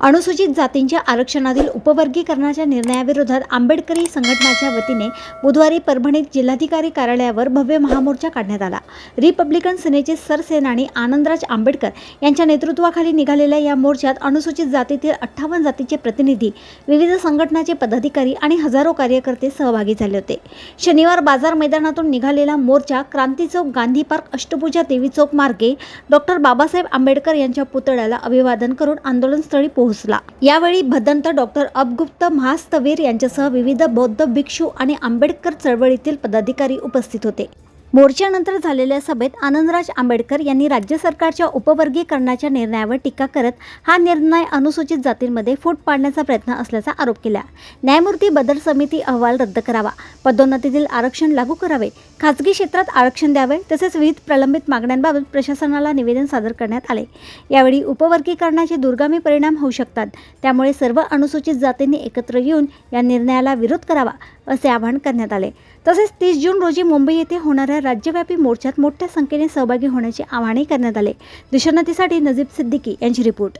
अनुसूचित जातींच्या आरक्षणातील उपवर्गीकरणाच्या निर्णयाविरोधात आंबेडकरी संघटनाच्या वतीने बुधवारी परभणीत जिल्हाधिकारी कार्यालयावर भव्य महामोर्चा काढण्यात आला। रिपब्लिकन सेनेचे सरसेनानी आनंदराज आंबेडकर यांच्या नेतृत्वाखाली निघालेल्या या मोर्चात अनुसूचित जातीतील 58 जातीचे प्रतिनिधी, विविध संघटनाचे पदाधिकारी आणि हजारो कार्यकर्ते सहभागी झाले होते। शनिवार बाजार मैदानातून निघालेला मोर्चा क्रांती चौक, गांधी पार्क, अष्टभुजा देवी चौक मार्गे डॉक्टर बाबासाहेब आंबेडकर यांच्या पुतळ्याला अभिवादन करून आंदोलनस्थळी पोहोचला। यावेळी भदंत डॉक्टर अबगुप्त महास्तवीर यांच्यासह विविध बौद्ध भिक्षू आणि आंबेडकर चळवळीतील पदाधिकारी उपस्थित होते। मोर्चानंतर झालेल्या सभेत आनंदराज आंबेडकर यांनी राज्य सरकारच्या उपवर्गीकरणाच्या निर्णयावर टीका करत हा निर्णय अनुसूचित जातींमध्ये फूट पाडण्याचा प्रयत्न असल्याचा आरोप केला। न्यायमूर्ती बदर समिती अहवाल रद्द करावा, पदोन्नतीतील आरक्षण लागू करावे, खासगी क्षेत्रात आरक्षण द्यावे तसेच विविध प्रलंबित मागण्यांबाबत प्रशासनाला निवेदन सादर करण्यात आले। यावेळी उपवर्गीकरणाचे दूरगामी परिणाम होऊ शकतात, त्यामुळे सर्व अनुसूचित जातींनी एकत्र येऊन या निर्णयाला विरोध करावा असे आवाहन करण्यात आले। तसेच 30 जून रोजी मुंबई येथे होणाऱ्या राज्यव्यापी मोर्चात मोठ्या संख्येने सहभागी होण्याचे आवाहनही करण्यात आले। दिशानतीसाठी नजीब सिद्दीकी यांची रिपोर्ट।